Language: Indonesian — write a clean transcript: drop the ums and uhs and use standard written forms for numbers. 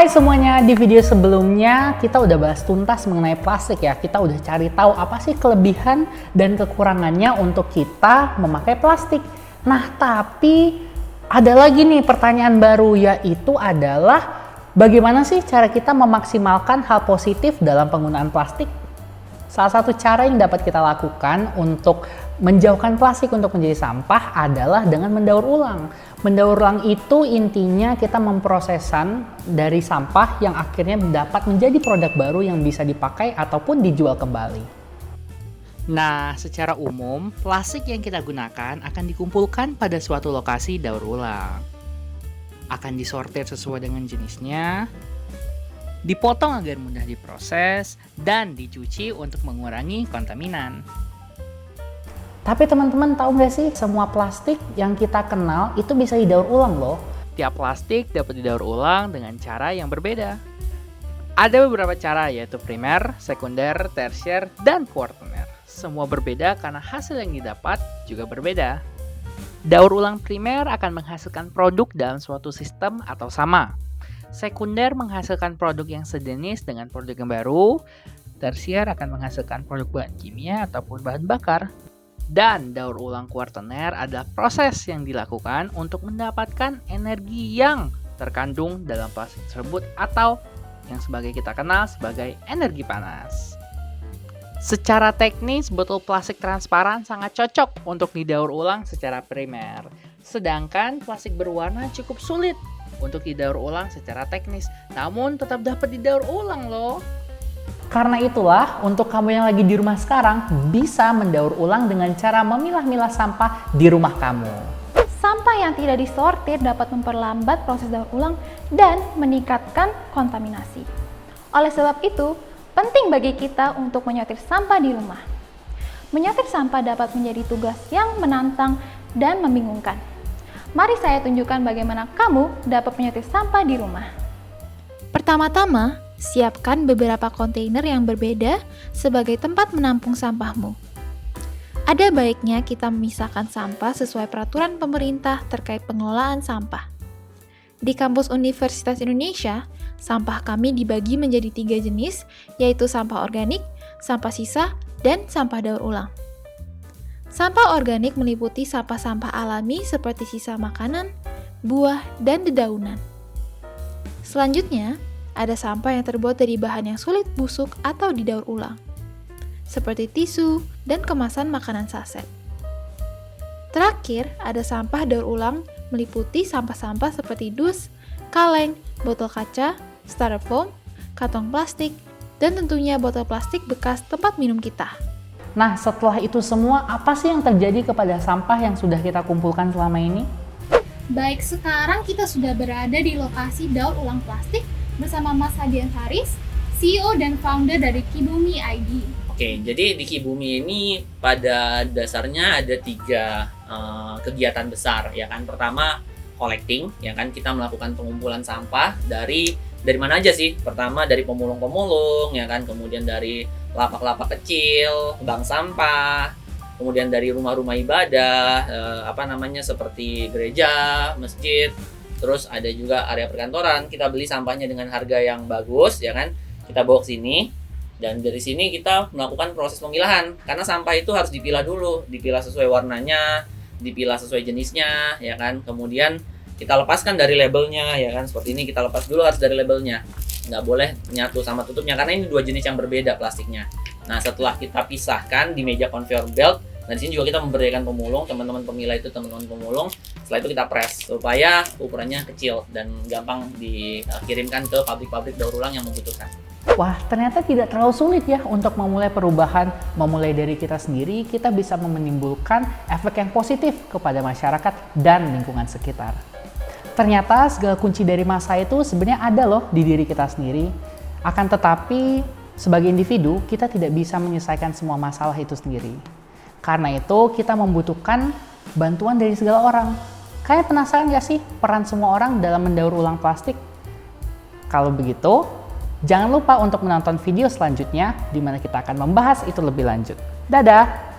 Hai semuanya, di video sebelumnya kita udah bahas tuntas mengenai plastik ya. Kita udah cari tahu apa sih kelebihan dan kekurangannya untuk kita memakai plastik. Nah, tapi ada lagi nih pertanyaan baru, yaitu adalah bagaimana sih cara kita memaksimalkan hal positif dalam penggunaan plastik? Salah satu cara yang dapat kita lakukan untuk menjauhkan plastik untuk menjadi sampah adalah dengan mendaur ulang. Mendaur ulang itu intinya kita memprosesan dari sampah yang akhirnya dapat menjadi produk baru yang bisa dipakai ataupun dijual kembali. Nah, secara umum, plastik yang kita gunakan akan dikumpulkan pada suatu lokasi daur ulang. Akan disortir sesuai dengan jenisnya, dipotong agar mudah diproses, dan dicuci untuk mengurangi kontaminan. Tapi teman-teman tahu nggak sih, semua plastik yang kita kenal itu bisa didaur ulang loh. Tiap plastik dapat didaur ulang dengan cara yang berbeda. Ada beberapa cara, yaitu primer, sekunder, tersier, dan kuartener. Semua berbeda karena hasil yang didapat juga berbeda. Daur ulang primer akan menghasilkan produk dalam suatu sistem atau sama. Sekunder menghasilkan produk yang sejenis dengan produk yang baru. Tersier akan menghasilkan produk bahan kimia ataupun bahan bakar. Dan daur ulang kuartener adalah proses yang dilakukan untuk mendapatkan energi yang terkandung dalam plastik tersebut atau yang sebagai kita kenal sebagai energi panas. Secara teknis, botol plastik transparan sangat cocok untuk didaur ulang secara primer. Sedangkan plastik berwarna cukup sulit untuk didaur ulang secara teknis, namun tetap dapat didaur ulang loh. Karena itulah, untuk kamu yang lagi di rumah sekarang, bisa mendaur ulang dengan cara memilah-milah sampah di rumah kamu. Sampah yang tidak disortir dapat memperlambat proses daur ulang dan meningkatkan kontaminasi. Oleh sebab itu, penting bagi kita untuk menyortir sampah di rumah. Menyortir sampah dapat menjadi tugas yang menantang dan membingungkan. Mari saya tunjukkan bagaimana kamu dapat menyortir sampah di rumah. Pertama-tama, siapkan beberapa kontainer yang berbeda sebagai tempat menampung sampahmu. Ada baiknya kita memisahkan sampah sesuai peraturan pemerintah terkait pengelolaan sampah. Di kampus Universitas Indonesia, sampah kami dibagi menjadi 3 jenis, yaitu sampah organik, sampah sisa, dan sampah daur ulang. Sampah organik meliputi sampah-sampah alami seperti sisa makanan, buah, dan dedaunan. Selanjutnya, ada sampah yang terbuat dari bahan yang sulit busuk atau didaur ulang, seperti tisu dan kemasan makanan saset. Terakhir, ada sampah daur ulang meliputi sampah-sampah seperti dus, kaleng, botol kaca, styrofoam, kantong plastik, dan tentunya botol plastik bekas tempat minum kita. Nah, setelah itu semua, apa sih yang terjadi kepada sampah yang sudah kita kumpulkan selama ini? Baik, sekarang kita sudah berada di lokasi daur ulang plastik bersama Mas Hadian Haris, CEO dan founder dari Kibumi ID. Oke, jadi di Kibumi ini pada dasarnya ada 3 kegiatan besar, ya kan. Pertama, collecting, ya kan, kita melakukan pengumpulan sampah dari mana aja sih? Pertama dari pemulung-pemulung, ya kan, kemudian dari lapak-lapak kecil, bank sampah, kemudian dari rumah-rumah ibadah, seperti gereja, masjid. Terus ada juga area perkantoran, kita beli sampahnya dengan harga yang bagus, ya kan? Kita bawa ke sini, dan dari sini kita melakukan proses pemilahan. Karena sampah itu harus dipilah dulu, dipilah sesuai warnanya, dipilah sesuai jenisnya, ya kan? Kemudian kita lepaskan dari labelnya, ya kan? Seperti ini kita lepas dulu harus dari labelnya. Nggak boleh nyatu sama tutupnya, karena ini 2 jenis yang berbeda plastiknya. Nah, setelah kita pisahkan di meja conveyor belt, nah di sini juga kita memberdayakan pemulung, teman-teman pemilah itu teman-teman pemulung. Setelah itu kita press supaya ukurannya kecil dan gampang dikirimkan ke pabrik-pabrik daur ulang yang membutuhkan. Wah, ternyata tidak terlalu sulit ya untuk memulai perubahan. Memulai dari kita sendiri, kita bisa menimbulkan efek yang positif kepada masyarakat dan lingkungan sekitar. Ternyata segala kunci dari masa itu sebenarnya ada loh di diri kita sendiri. Akan tetapi, sebagai individu, kita tidak bisa menyelesaikan semua masalah itu sendiri. Karena itu, kita membutuhkan bantuan dari segala orang. Kalian penasaran gak sih peran semua orang dalam mendaur ulang plastik? Kalau begitu, jangan lupa untuk menonton video selanjutnya di mana kita akan membahas itu lebih lanjut. Dadah!